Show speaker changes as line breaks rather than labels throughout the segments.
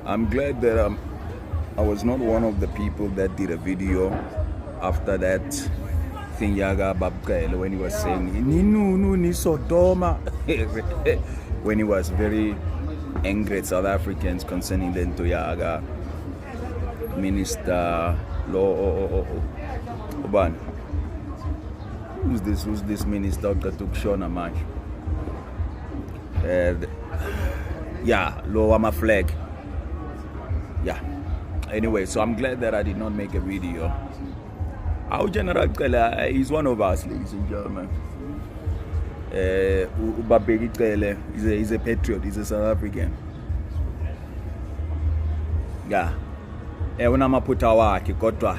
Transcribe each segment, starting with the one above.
I'm glad that I was not one of the people that did a video after that thing Yaga Babkele when he was saying Ninu ni Sodoma when he was very angry at South Africans concerning the Ntoyaga Minister Law Oban. Who's this minister that took Shona Mash? Yeah, Lower flag. Yeah. Anyway, so I'm glad that I did not make a video. Our General Kela is one of us, ladies and gentlemen. Ubabeki Kele is a patriot, he's a South African. Yeah. Unamaphutha wakhe kodwa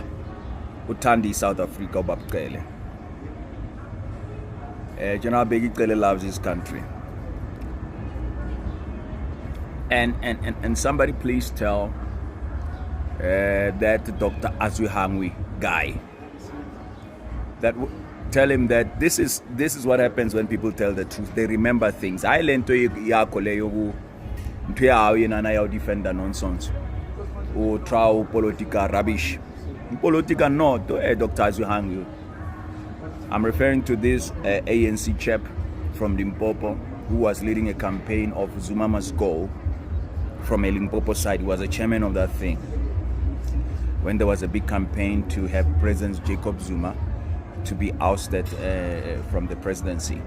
uthanda South Africa ubabekele. General Bheki Cele loves his country. And somebody please tell that Dr. Azwihangwi guy that tell him that this is what happens when people tell the truth. They remember things. I learned to yakho leyo ku ntwe yawo yena na yawo defender nonsense. O trial politica rubbish. Politica not Dr. Azwihangwi. I'm referring to this ANC chap from Limpopo who was leading a campaign of Zuma must go from a Limpopo side. He was a chairman of that thing. When there was a big campaign to have President Jacob Zuma to be ousted from the presidency.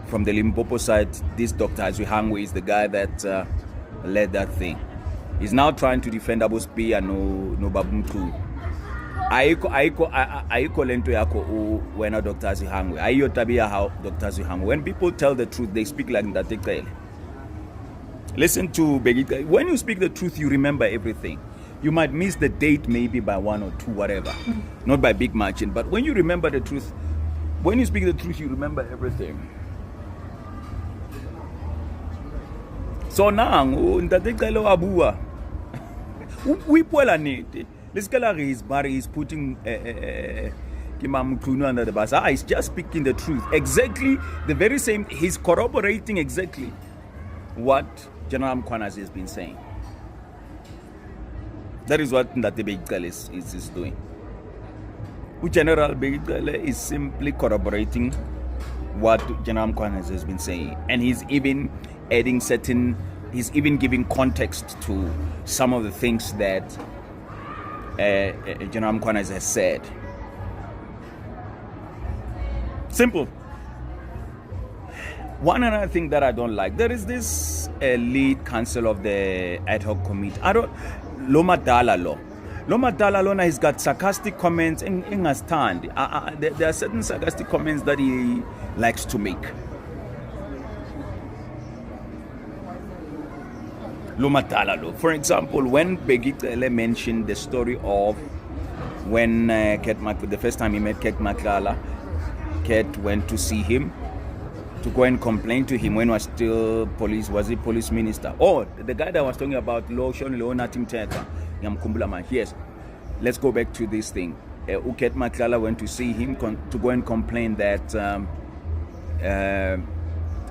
From the Limpopo side, this Dr. Azwihangwi is the guy that led that thing. He's now trying to defend Abu Spia no Babumku. Aiko lento yako wena Dr. Azwihangwi. Ayo tabia how Dr. Azwihangwi. When people tell the truth, they speak like that. Listen to Begita. When you speak the truth, you remember everything. You might miss the date maybe by 1 or 2, whatever. Not by big margin. But when you remember the truth, when you speak the truth, you remember everything. So now, Ntatekelo Abua. We polanete. This guy is putting Kimam Kunu under the bus. He's just speaking the truth. Exactly the very same. He's corroborating exactly what General Mkhwanazi has been saying. That is what Ndate Begitele is doing. General Begitele is simply corroborating what General Mkhwanazi has been saying. And he's even adding he's even giving context to some of the things that General Mkhwanazi has said. Simple. One other thing that I don't like, there is this lead counsel of the ad hoc committee. Loma Dalalo. Loma Dalalo has got sarcastic comments in a stand. There are certain sarcastic comments that he likes to make. Loma Dalalo. For example, when Begitele mentioned the story of when the first time he met Ket Maklala, Ket went to see him to go and complain to him when he was still was he police minister? Oh, the guy that was talking about Leonatim Teta, yes. Let's go back to this thing. Uket Maklala went to see him to go and complain that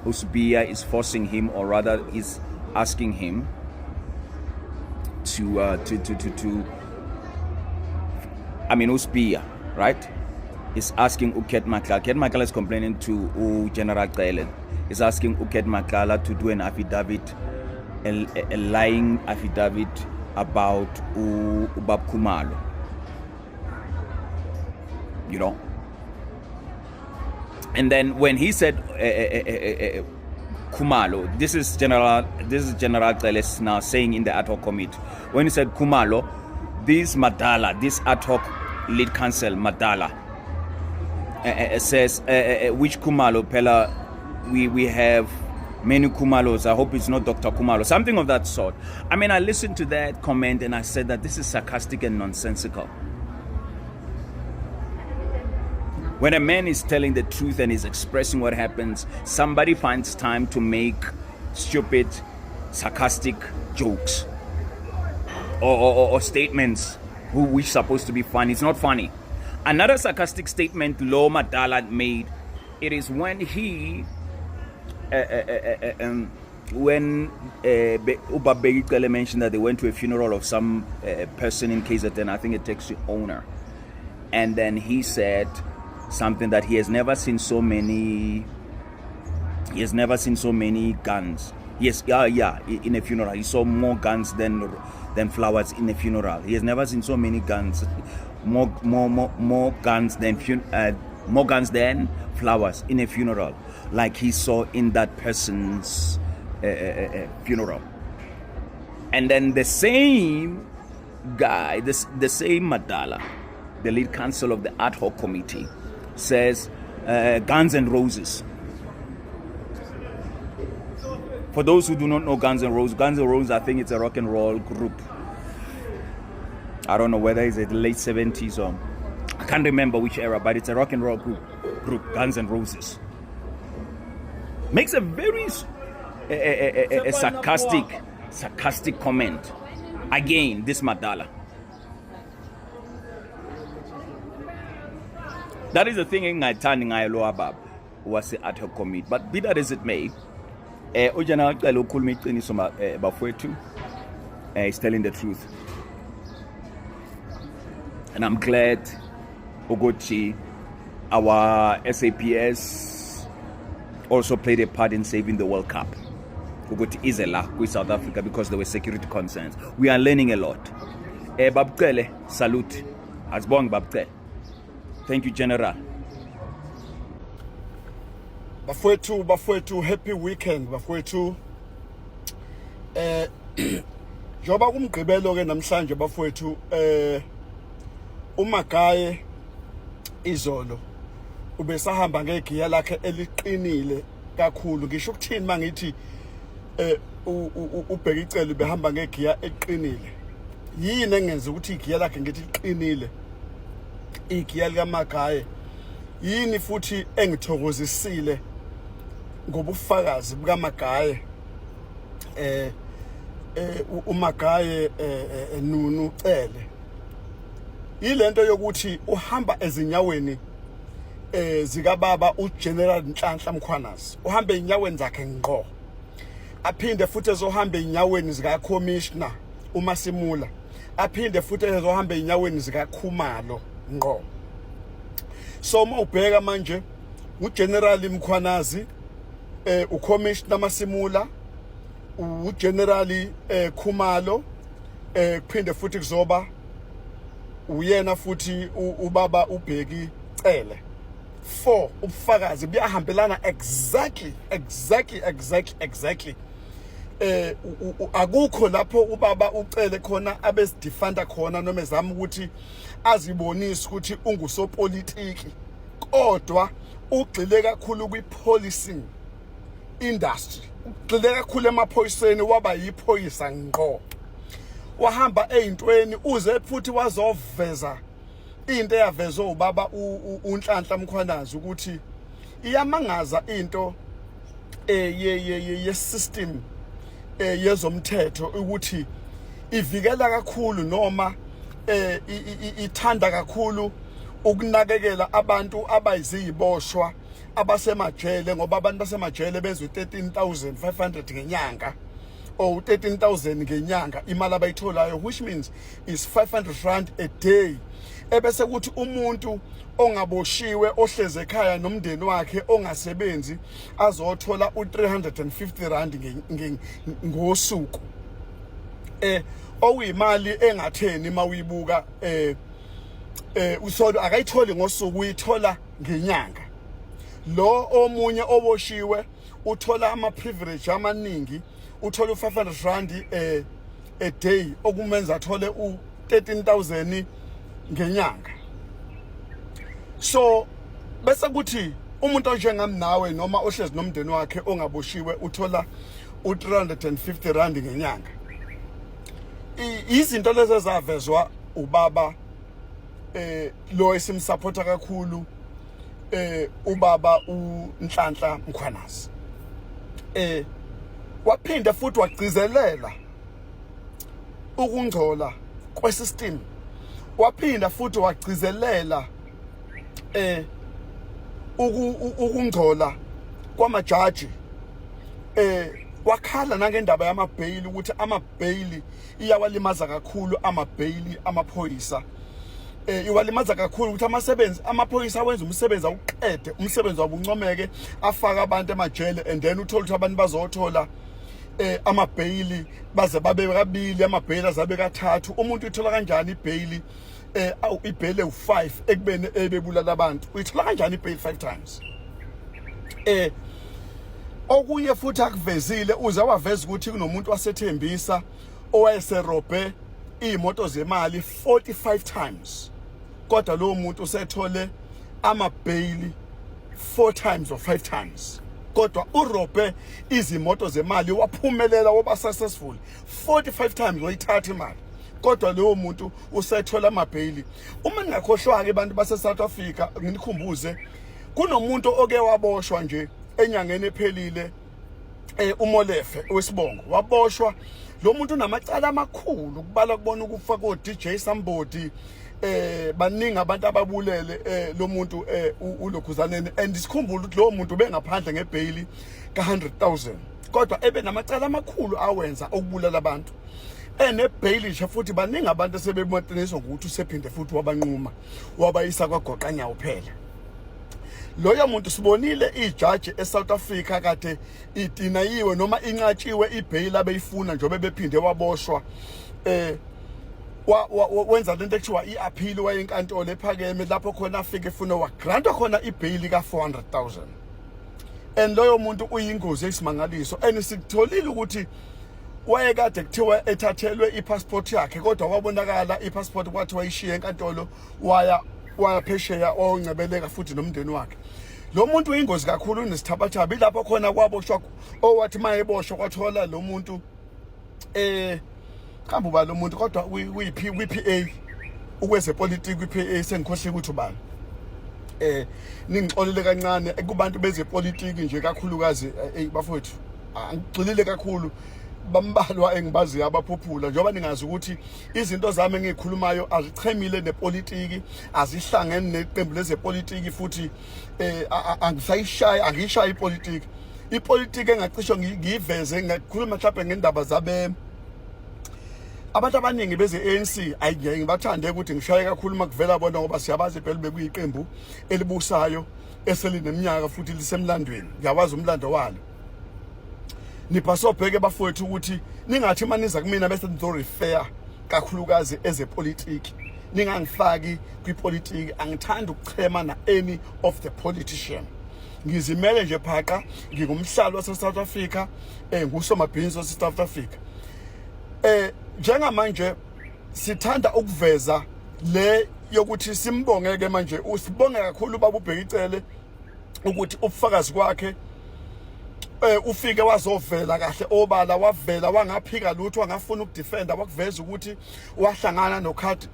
Usbia is forcing him, or rather is asking him to I mean Usbia, right? Is asking Uket Maklala. Uket Maklala is complaining to General Kele. Is asking Uket Maklala to do an affidavit, a lying affidavit about Ubab Khumalo. You know? And then when he said Khumalo, this is General Kele now saying in the ad hoc committee. When he said Khumalo, this Madala, this ad hoc lead counsel Madala, says which Khumalo Pella, we have many Khumalos. I hope it's not Dr. Khumalo, something of that sort. I mean, I listened to that comment and I said that this is sarcastic and nonsensical. When a man is telling the truth and is expressing what happens, somebody finds time to make stupid, sarcastic jokes or statements which are supposed to be funny. It's not funny. Another sarcastic statement Loma Dala made, it is when he when Ubabegi Cele mentioned that they went to a funeral of some person in KZN, I think a taxi owner, and then he said something that he has never seen so many guns. Yes, yeah, in a funeral. He saw more guns than flowers in a funeral. He has never seen so many guns, more guns than flowers in a funeral, like he saw in that person's funeral. And then the same guy, the same Madala, the lead counsel of the ad hoc committee, says Guns N' Roses. For those who do not know Guns N' Roses, I think it's a rock and roll group. I don't know whether it's the late 70s or I can't remember which era, but it's a rock and roll group, Guns N' Roses. Makes a very sarcastic comment. Again, this Madala. That is the thing in Ngaitani Ngayelo Abab was the ad hoc committee. But be that as it may, Ojana Bafwetu is telling the truth. And I'm glad Ogochi, our SAPS, also played a part in saving the World Cup. Ogochi is a lack with South Africa because there were security concerns. We are learning a lot. Babkele, salute. Asbong Babkele. Thank you, General.
Bafwetu, happy weekend, Bafwetu. Joba kumgqibelo ke namhlanje Bafwetu, uMagaye izolo ubesahamba ngegiya lakhe eliqinile kakhulu. Ngisho ukuthini mangithi ubheka icele behamba ngegiya eqinile. Yini engenza ukuthi igiya lakhe ngithi liqinile? Igiya lika Magaye. Yini futhi engithokozisile ngobufakazi buka Magaye uMagaye Nunu Cele ilento yokuthi uhamba ezinyaweni zika baba uGeneral Nhlanhla Mkhwanazi, uhamba enyaweni zakhe ngqo, aphinde futhi ezohamba enyaweni zika Commissioner uMasimula, aphinde futhi ezohamba enyaweni zika Khumalo ngqo. So mawubheka manje uGeneral Mkhwanazi, uCommissioner Masimula, uGeneral Khumalo, kuphinde futhi kuzoba uyena futhi ubaba uBheki Cele. 4 ubufakazi buyahambelana exactly. Akukho lapho ubaba uCele khona abesidefenda khona noma ezama ukuthi azibonise ukuthi ungusopolitiki, kodwa ugxile kakhulu kwi-policing industry, ugxile kakhulu emaphoyiseni, waba yiphoyisa ngqo, wahamba eyintweni uze futhi wazoveza into eyavezwe ubaba uNhlanhla Mkhwanazi ukuthi iyamangaza into ye system yezomthetho ukuthi ivikela kakhulu noma ithanda kakhulu ukunakekela abantu abayiziboshwa abasemajele, ngoba abantu basemajele bezwe 13,500 ngenyanga or 13,000 ngenyanga imali abayitholayo, which means is 500 rand a day. Ebese kuthi umuntu ongaboshiwe ohleze ekhaya nomndeni wakhe ongasebenzi azothola u350 rand ngosuku, okuyimali engatheni mawuyibuka usolo akayitholi ngosuku, uyithola ngenyanga. Lo omunye oboshiwe uthola ama privilege amaningi, uthola u500 rand a day okumenza athole u13,000 ngenyanga. So bese kuthi umuntu onjengami nawe noma ohlezi nomndeni wakhe ongaboshiwe uthola u350 rand ngenyanga. Izinto lezi ezavezwa ubaba lo esimsupporta kakhulu ubaba uNhlanhla Mkhwanazi, waphinda futhi wagcizelela ukungcola kwesystem, waphinda futhi wagcizelela ukungcola kwamajaji, wakhala nangendaba yamabhayili ukuthi amabhayili iyawalimaza kakhulu amabhayili amaphoyisa iwalimaza kakhulu ukuthi amaphoyisa awenza umsebenzi awuqede umsebenzi wabuncomeke afaka abantu emajele and then uthola ukuthi abantu bazothola amabhayili baze babe kabili amabhayili azabe kathathu umuntu uthola kanjani ibhayili ibhayili u5 ekubeni ebebulala abantu uyithola kanjani ibhayili 5 times okunye futhi akuvezile uze waveza ukuthi kunomuntu wasethembisa owayeserobhe imoto zemali 45 times kodwa lo muntu usethole amabhayili 4 times or 5 times kodwa urobhe izimoto zemali waphumelela waba successful 45 times wayithatha imali kodwa leyo muntu usethola amabhayili uma ngakhohlwa ke abantu base South Africa nginikhumbuze kunomuntu oke waboshwa nje enyangeni ephelile uMolefe wesibongo waboshwa lo muntu unamacala amakhulu kubala kubona ukufa ko DJ Somebody baningi abantu ababulele lo muntu uLokhuzaneni and isikhumbula ukuthi lo muntu bengaphandle ngebhayili ka100,000 kodwa ebe namacala amakhulu awenza ukubulala abantu enebhayili nje futhi baningi abantu sebeboniswa ukuthi usephinde futhi wabanquma wabayisa kwagoqanyawo phela loyo muntu sibonile ijaji eSouth Africa kade idinayiwe noma inqatshiwe ibhayili abeyifuna njobe bephinde waboshwa wenza lento ekuthiwa iappeal wayenkantolo ephakeme lapho khona afike efuna wagrantwa khona ibhayili ka400,000 and loyo muntu uyingozi esimangaliso and sikutholile ukuthi wayekade kuthiwa ethathelwe ipassport yakhe kodwa wabonakala ipassport kwathi wayishiya enkantolo waya phesheya ongcebeleka futhi nomndeni wakhe lo muntu uyingozi kakhulu unesithabathaba lapho khona kwaboshwa owathi mayeboshwa kwathola lo muntu kambe uba lo muntu kodwa kwiPA ukweze politics kwiPA sengikhohle ukuthi ubani ningixolele kancane kubantu bezepolitiki nje kakhulukazi bafowethu angixolile kakhulu bambalwa engibaziyo abaphuphula njengoba ningazi ukuthi izinto zami engikhulumayo azichemile nepolitiki azihlangene neqembu lezepolitiki futhi angishaya ipolitiki engacisho ngiveze ngakhuluma mhlawumbe ngendaba zabe abantu abaningi beze ANC ngibathande ukuthi ngishaye kakhulu makuvela bona ngoba siyabazi phela bekuyiqembu elibusayo eselineminyaka futhi lisemlandweni ngiyawazi umlando walo nipasobheke bafowethu ukuthi ningathi maniza kumina bese nizorefer kakhulukazi ezepolitiki ningangifaki kwipolitiki angithanda ukuchema na any of the politician ngizimele nje phaqa ngingumhlalo wase South Africa ngusomabhizinisi wase South Africa njengamanje sithanda ukuveza le yokuthi simbongeke manje usibonge kakhulu baba uBhekicele ukuthi ubufakazi kwakhe ufike wazovela kahle obala wavela wangaphika lutho wangafuna ukudefenda wakuveza ukuthi wahlangana noKhathi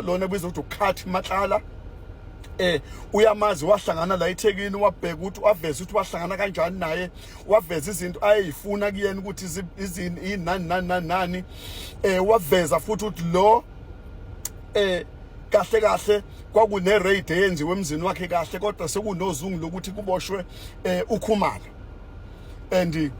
lona bizwe ukuthi uKhathi Matlala uyamazi wahlangana la eThekwini wabheka ukuthi waveza ukuthi wahlangana kanjani naye waveza izinto ayifuna kuyena ukuthi izini inani waveza futhi ukuthi lo kahle kwakune raid eyenziwe emzini wakhe kahle kodwa sekunozungu lokuthi kuboshwe uKhumalo and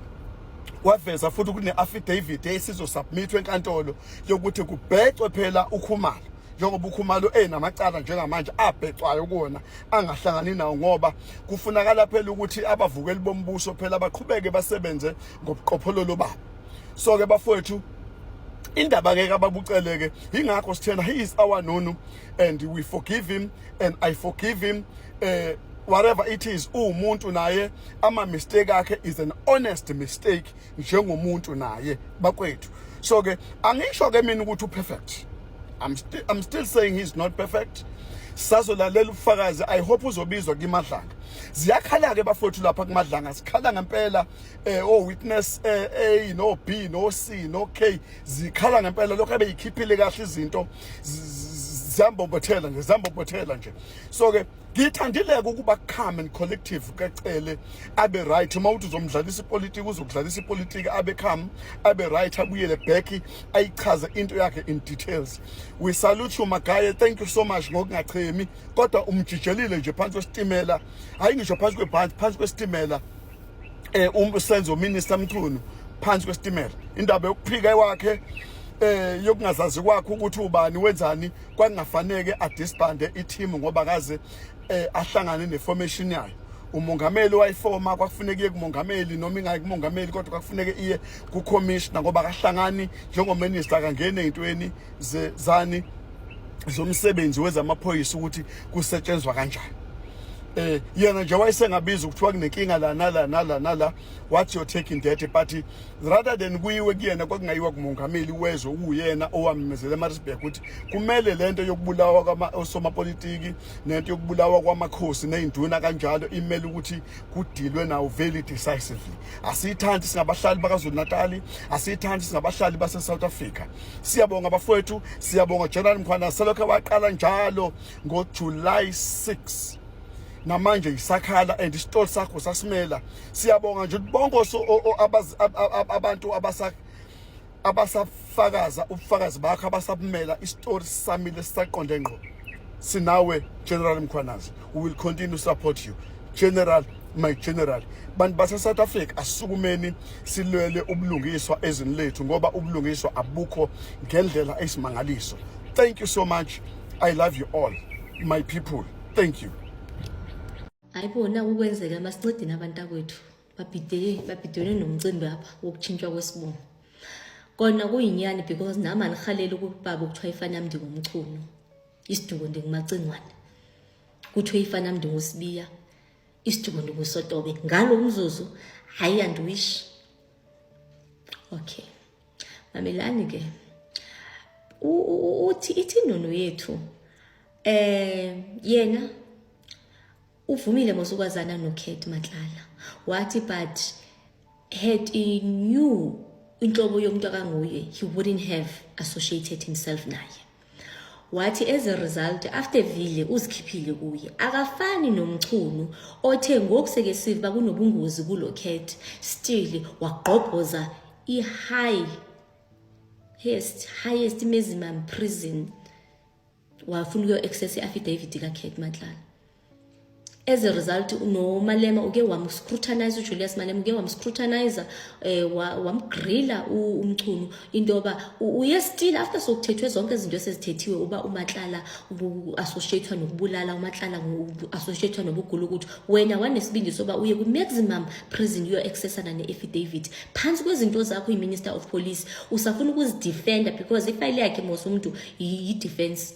waveza futhi kune affidavit esizo submitwe enkantolo yokuthi kubhecwe phela uKhumalo njengoba uKhumalo namacala njengamanje abhecwayo kuona angahlangani nawo ngoba kufunakala phela ukuthi abavukeli bombuso phela baqhubeke basebenze ngobuqophololo babo so ke bafowethu indaba ke ababuceleke ingakho sithena he is our nonu and we forgive him and I forgive him whatever it is umuntu naye ama mistake akhe is an honest mistake njengomuntu naye bakwethu so ke angisho ke mina ukuthi perfect I'm still saying he's not perfect sazolalela ubufakazi I hope uzobizwa kuMadlanga ziyakhala ke bafowethu lapha kuMadlanga sikhala ngempela witness A no B no C no K zikhala ngempela lokho ebeyikhiphile kahle izinto zambombothela nje so ke ngithandile ukuba calm and collective kacele abe right uma uthi uzomdlalisa ipolitiki uzokudlalisa ipolitiki abe calm abe right abuyele back ayichaze into yakhe in details we salute you Magaye thank you so much ngokungachemi kodwa umjijelile nje phansi kwesitimela hayi ngisho phansi kwebhandi phansi kwesitimela Senzo Minister Mchunu phansi kwesitimela, indaba yokuphika kwakhe yokungazazi kwakhe ukuthi ubani wenzani, kwakungafanele adisbande i-team ngoba kaze ahlangane neformation yayo. Umongameli wayifoma kwakufuneka iye kumongameli noma ingayi kumongameli, kodwa kwakufuneka iye ku-commissioner ngoba kahlangani njengominister akangene ey'ntweni zezani zomsebenzi wezamaphoyisa ukuthi kusetshenzwa kanjani. Yena nje wayesengabiza ukuthiwa kunenkinga la nala what you're taking that, but rather than kuyiwe kuyena kwakungayiwa kumongameli wezwe uyena owamemezela eMaritzburg ukuthi kumele lento yokubulawa kwamapolitiki nento yokubulawa kwamakhosi nezinduna kanjalo imele ukuthi kudilwe nawo very decisively. Asiyithandi singabahlali bakaZulu Natal, asiyithandi singabahlali base South Africa. Siyabonga bafowethu, siyabonga General Mkhwana selokho waqala njalo ngo July 6 namanje isakhala and isitolo sakho sasimela. Siyabonga nje bonke abantu abasafakaza ubufakazi bakho abasabumela isitolo samile sisaqonde ngqo. Sinawe General Mkhwanazi, we will continue to support you General, my general. Bantu base South Africa asukumeni silwele ubulungiswa ezweni lethu ngoba ubulungiswa abukho ngendlela esimangaliso. Thank you so much. I love you all my people. Thank you.
Ayibona ukwenzeka masincede nabantu akwethu babhidele nomcimbi apha wokutshintshwa kwesibongo. Kona kuyinyani because nami anihalela ukubaba ukuthiwa ifana yami ndingumchunu, isiduko ndingumacingwane, kuthiwa ifana yami ndingusibiya, isiduko ndingusotobe. Ngalo umzuzu hayi andiwish. Okay, mamelani ke uthi ithi nono yethu yena uvumile mosukwazana noKate Matlala wathi but had he knew inhlobo yomuntu akanguye he wouldn't have associated himself naye. Wathi as a result after vile uzikhiphile kuye akafani nomchunu othe ngokusekesiva kunobungozi kulo Kate still wagqobhoza highest maximum prison wafuna uyo access affidavit ka Kate Matlala. As a result no Malema uke wamscrutinize uJulius Malema uke wamscrutinize wamgrilla umchunu indoba uye still after sokuthethwe zonke izinto esezithethiwe uba uMatlala associated nokubulala uMatlala associated nobugulu ukuthi wena wanesibindi soba uye ku maximum prison your accessana neaffidavit phansi kwezinto zakho iMinister of Police usafuna ukuzidefenda because ifile yakhe mos umuntu yi-defense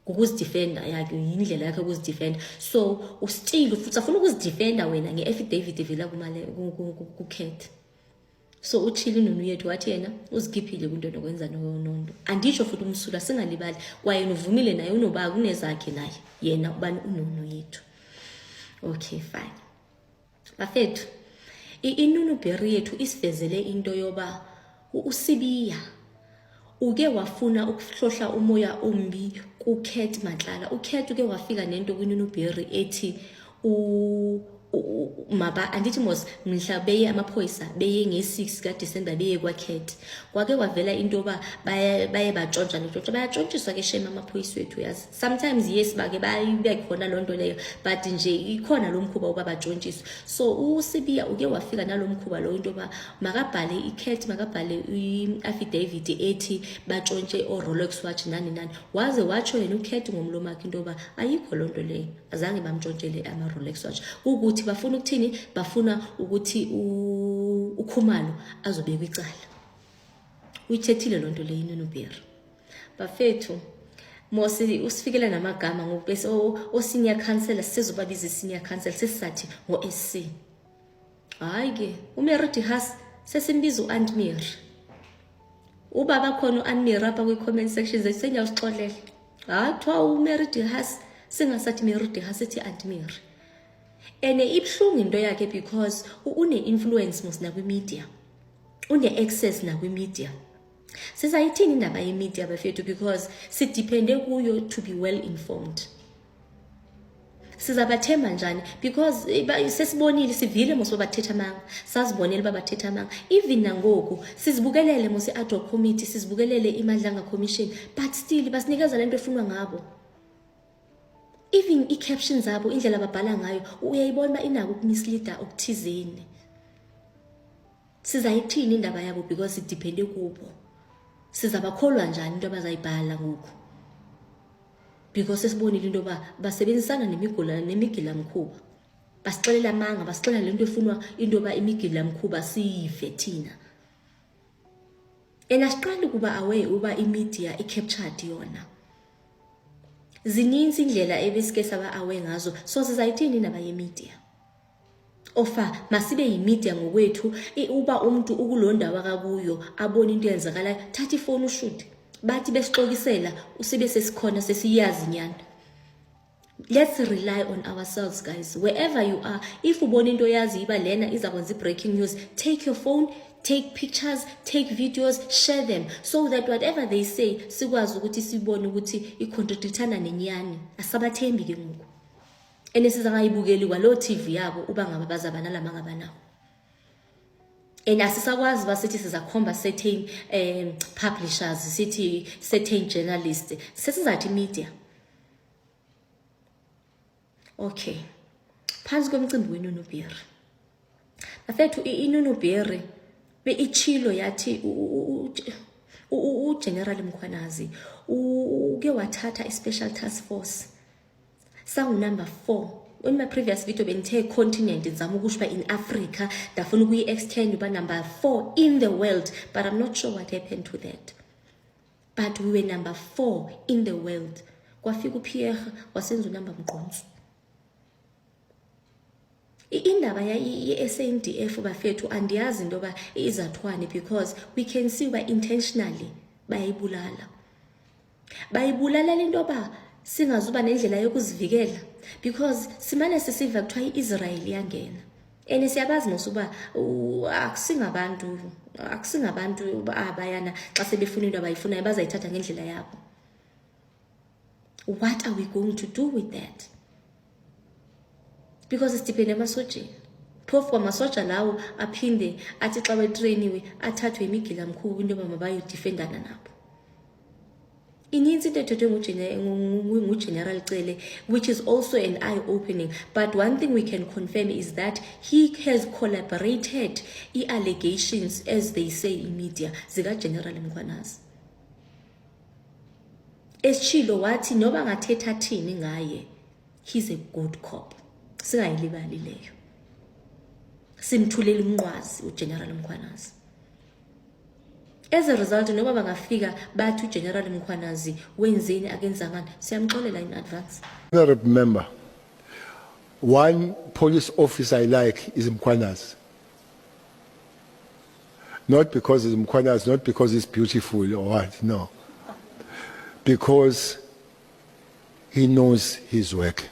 ukuzidefenda yakhe indlela yakhe ukuzidefenda so ustill futhi afuna ukuzidefenda wena ngeaffidavit evela kuKate. So uchili nonu yethu wathi yena uzikhiphile kwinto nokwenza nonondo andisho futhi umsula singalibali kwaye novumile naye unoba kunezakhe naye yena ubani unono yethu. Okay fine bafethu inunu berry yethu isivezele into yoba usibiya uke wafuna ukuhlohla umoya ombi kuKate Matlala. uKate uke wafika nento kwinunu berry ethi maba andithi mos mhla beye amaphoyisa beye nge6 ka December beye kwaKate kwake kwavela into ba baye batshontsha nento bayatshontshiswa ke shema amaphoyisa wethu yazi sometimes yes bake bayibe khona lonto leyo but nje ikhona lo mkhuba uba batshontshiswe. So uSibiya uke wafika nalo mkhuba lo into ba makabhale iKate makabhale iaffidavit ethi batshontshe oRolex watch nani waze watsho yena uKate ngomlomo wakhe into ba ayikho lonto leyo azange bamtshontshele ama Rolex watch ukuthi bafuna ukuthini bafuna ukuthi uKhumalo azobeka icala. Uyithethile lonto le inunu Berry bafethu mosi usifikela namagama ngobese senior councillor sizobabiza senior councillor sesisathi ngoSC hayi ke uMary Dihas sesimbiza uAunt Mary ubaba khona uAunt Mary apha kwi-comment section zethu usixolele kuthiwa uMary Dihas singasathi Mary Dihas ethi Aunt Mary ene ibhlungu into yakhe because une-influence mos nakwi-media une-access nakwi-media. Sizayithini indaba ye-media bafethu because sidepende kuyo to be well informed. Sizabathemba njani because sesibonile sivile mos babathetha amanga sazibonele babathetha amanga even nangoku sizibukelele mos i-ad hoc committee sizibukelele iMadlanga commission but still basinikeza lento efunwa ngabo. Even i-captions zabo indlela babhala ngayo uyayibona inako ukumisleada okuthizeni Sizayithini indaba yabo because it depende kubo. Sizabakholwa njani into abazayibhala ngoku? Because sesibonile into yoba basebenzisana nemigilamkhuba. Basixelela amanga, basixelela lento efunwa into yoba imigilamkhuba siyive thina. And asiqali kuba aware uba imedia i-captured yona. Zininzi indlela ebesike saba aware ngazo, so sizayithini indaba yemedia? Ofa masibe yimedia ngokwethu, uba umuntu ukulonda wakakuyo abona into yenzakala, thatha ifoni ushoot. Bathi besixokisela usibe sesikhona sesiyazi nyana. Let's rely on ourselves, guys. Wherever you are, if ubona into yazi iba lena izakwenza breaking news, take your phone, take pictures, take videos, share them, so that whatever they say sikwazi ukuthi sibone ukuthi icontradictana nenyani. Asabathembi ke ngoku. Enesizangayibukeli kwalo TV yabo uba ngaba bazabana lamanga banawo. And asisakwazi basithi sizakhomba certain publishers, sithi certain journalists, sesizathi media. Okay. Phansi komcimbi weNunubheri. Bafethu iNunubheri be ichilo yathi uGeneral Mkhwanazi uke wathatha iSpecial Task Force. Sangu number 4. In my previous video benthe continent ngizama ukusho in Africa, ndafuna ukuyi-extend uba number 4 in the world, but I'm not sure what happened to that. But we were number 4 in the world. Kwafika uPierre wasenza unamba mqonzo. Indaba ye-SANDF bafethu andiyazi into yoba izathwane, because we can see uba intentionally bayibulala. Bayibulala lento yoba singazuba nendlela yokuzivikela, because simane sisiva kuthiwa i-Israel yangena. And siyabazi nosuba akusingabantu abayana xa sebefuna into abayifunayo bazayithatha ngendlela yabo. What are we going to do with that? Because isipende emasojeni. Phofu kwamasoja lawo aphinde athi xa wetrainiwe athathwe imigilamkhuba into yoba mabayodefendana nabo. Ininzi into ethethwe nguGeneral Cele, which is also an eye-opening. But one thing we can confirm is that he has collaborated allegations, as they say in media, zika General Mkhwanazi. Eschilo wathi noba ngathetha thini ngaye, he's a good cop. Singayilibali leyo. Simthulela umnqwazi uGeneral Mkhwanazi. As a result, noba bangafika bathi uGeneral Mkhwanazi wenzeni akenzangani, siyamxolela in advance.
I remember one police officer I like is Mkhwanazi. Not because he's Mkhwanazi, not because he's beautiful or what, no. Because he knows his work.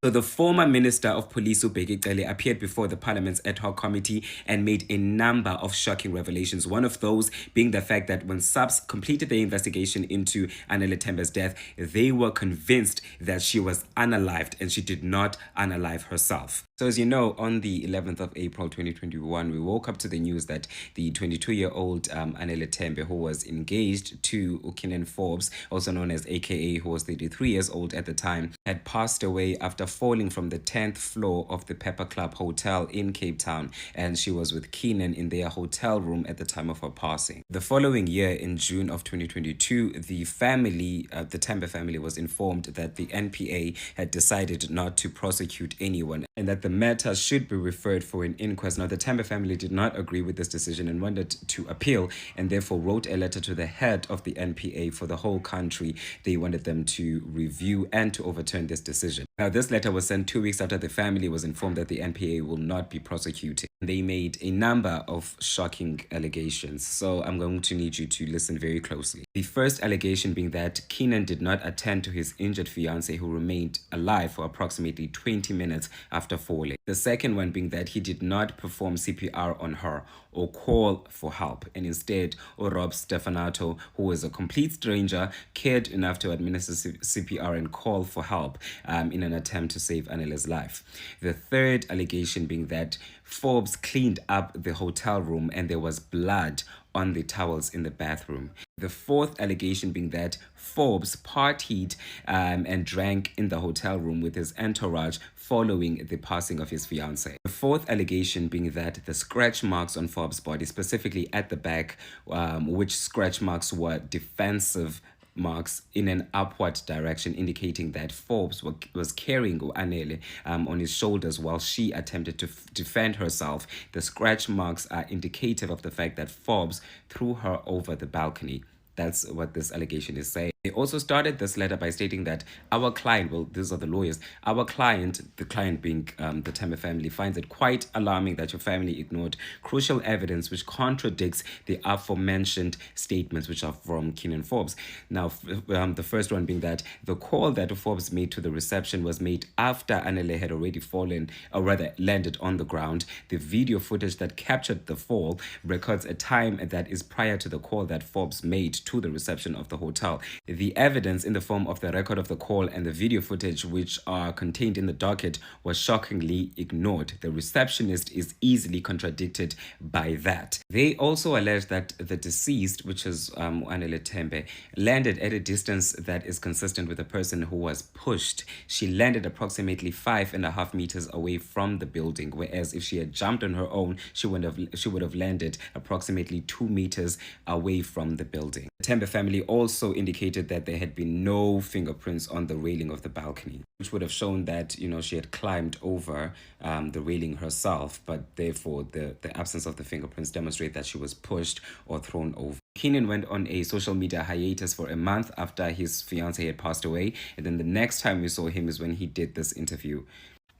So the former Minister of Police Ubheki Cele appeared before the Parliament's ad hoc committee and made a number of shocking revelations. One of those being the fact that when SAPS completed their investigation into Anele Tembe's death, they were convinced that she was unalived and she did not unalive herself. So as you know, on the 11th of April 2021, we woke up to the news that the 22-year-old Anele Tembe, who was engaged to Ukinen Forbes, also known as AKA, who was 33 years old at the time, had passed away after falling from the 10th floor of the Pepper Club Hotel in Cape Town, and she was with Keenan in their hotel room at the time of her passing. The following year, in June of 2022, the family, the Tembe family, was informed that the NPA had decided not to prosecute anyone and that the matter should be referred for an inquest. Now, the Tembe family did not agree with this decision and wanted to appeal, and therefore wrote a letter to the head of the NPA for the whole country. They wanted them to review and to overturn this decision. Now, this letter was sent 2 weeks after the family was informed that the NPA will not be prosecuting. They made a number of shocking allegations, so I'm going to need you to listen very closely. The first allegation being that Keenan did not attend to his injured fiancée, who remained alive for approximately 20 minutes after falling. The second one being that he did not perform CPR on her or call for help, and instead Rob Stefanato, who was a complete stranger, cared enough to administer CPR and call for help in an attempt to save Anele's life. The third allegation being that Forbes cleaned up the hotel room and there was blood on the towels in the bathroom. The fourth allegation being that Forbes partied and drank in the hotel room with his entourage following the passing of his fiancée. The fourth allegation being that the scratch marks on Forbes' body, specifically at the back, which scratch marks were defensive marks in an upward direction, indicating that Forbes was carrying Anele on his shoulders while she attempted to defend herself. The scratch marks are indicative of the fact that Forbes threw her over the balcony. That's what this allegation is saying. They also started this letter by stating that our client, well, these are the lawyers, our client, the client being the Tembe family, finds it quite alarming that your family ignored crucial evidence which contradicts the aforementioned statements, which are from Keenan Forbes. Now, the first one being that the call that Forbes made to the reception was made after Anele had already fallen, or rather landed on the ground. The video footage that captured the fall records a time that is prior to the call that Forbes made to the reception of the hotel. The evidence in the form of the record of the call and the video footage, which are contained in the docket, was shockingly ignored. The receptionist is easily contradicted by that. They also allege that the deceased, which is Anele Tembe, landed at a distance that is consistent with a person who was pushed. She landed approximately 5.5 meters away from the building, whereas if she had jumped on her own, she would have landed approximately 2 meters away from the building. The Tembe family also indicated that there had been no fingerprints on the railing of the balcony, which would have shown that, she had climbed over the railing herself, but therefore the absence of the fingerprints demonstrate that she was pushed or thrown over. Keenan went on a social media hiatus for a month after his fiancée had passed away, and then the next time we saw him is when he did this interview.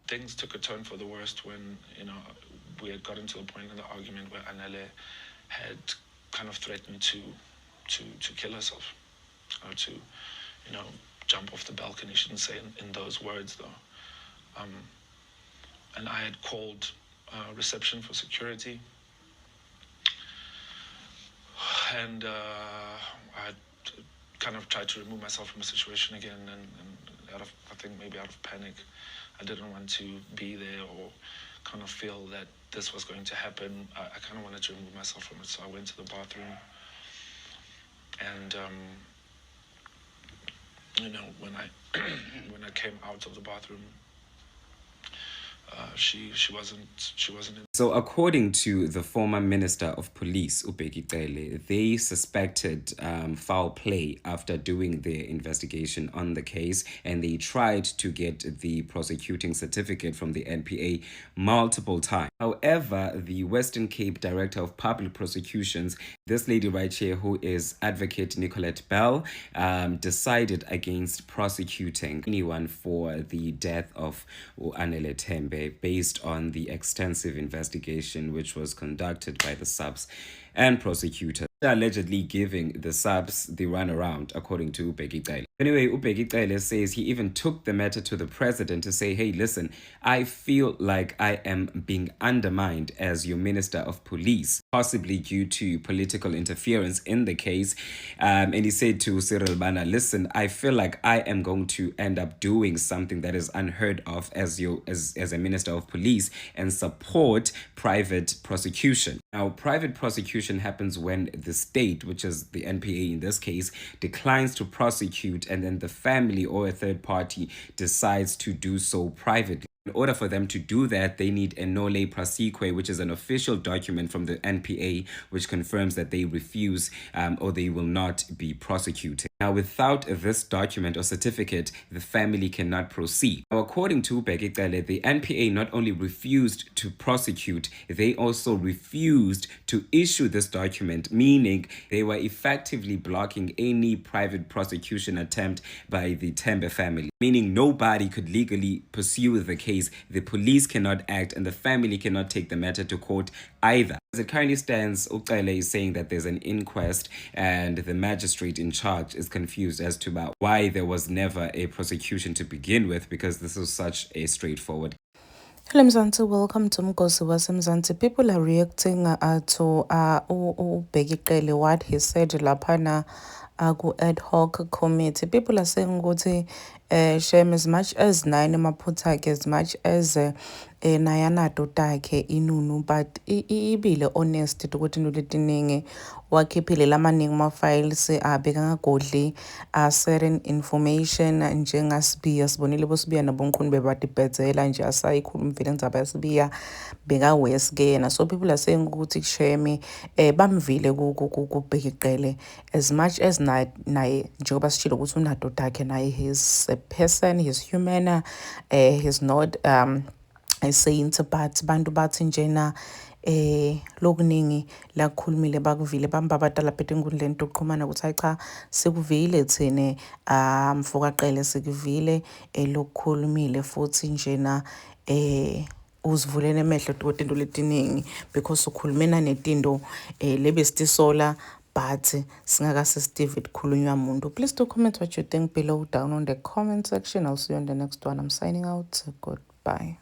Things took a turn for the worst when, we had gotten to a point in the argument where Anele had kind of threatened to kill herself, or to, jump off the balcony. She didn't say in those words, though. And I had called reception for security, and I kind of tried to remove myself from the situation again, and out of panic, I didn't want to be there or kind of feel that this was going to happen. I kind of wanted to remove myself from it, so I went to the bathroom. And when I came out of the bathroom, she wasn't in.
So according to the former Minister of Police, Ubheki Cele, they suspected foul play after doing their investigation on the case, and they tried to get the prosecuting certificate from the NPA multiple times. However, the Western Cape Director of Public Prosecutions, this lady right here, who is Advocate Nicolette Bell, decided against prosecuting anyone for the death of Anele Tembe based on the extensive investigation which was conducted by the SAPS and prosecutors, allegedly giving the SAPS the runaround, according to Ubheki Cele. Anyway, Ubheki Cele says he even took the matter to the president to say, hey, listen, I feel like I am being undermined as your Minister of Police, possibly due to political interference in the case. And he said to Cyril Bana, listen, I feel like I am going to end up doing something that is unheard of as a Minister of Police, and support private prosecution. Now, private prosecution happens when the state, which is the NPA in this case, declines to prosecute, and then the family or a third party decides to do so privately. In order for them to do that, they need a nolle prosequi, which is an official document from the NPA which confirms that they refuse or they will not be prosecuted. Now, without this document or certificate, the family cannot proceed. Now, according to Ubheki Cele, the NPA not only refused to prosecute, they also refused to issue this document, meaning they were effectively blocking any private prosecution attempt by the Tembe family, meaning nobody could legally pursue the case. The police cannot act, and the family cannot take the matter to court either. As it currently stands, Ucele is saying that there's an inquest, and the magistrate in charge is confused as to why there was never a prosecution to begin with, because this is such a straightforward.
Hello Mzansi, welcome to Mgosi Wasemzansi. People are reacting to Ubheki Cele, what he said lapana aku ad hoc committee. People are saying ukuthi Shem, as much as nine maphutha akhe, as much as nayanado takhe inunu, but ibile honest ukuthi into letiningi wakhiphile lamaningi ma-files bekangagodli certain information njengasibiya sibonile bosibiya nabonqunu bebadibhedzela nje asayikhuluma vele ndzaba yasibiya bekawes-ke yena. So people are saying ukuthi Shemi bamvile kubhekiqele as much as naye njengoba sishilo ukuthi unadoda akhe naye he's a person, he's human, he's not a saint, but bantu bathi njena lokuningi la khulumile bakuvile bambabadala phethe enkundleni yokuqhumana ukuthi hayi cha sikuvile thine mfokaqele sikuvile lokukhulumile futhi njena uzivulele emehlo ukuthi into letiningi because ukhulumena netinto lebesitisola but singakasesitive khulunywa muntu. Please do comment what you think below down on the comment section. I'll see you on the next one. I'm signing out. Goodbye.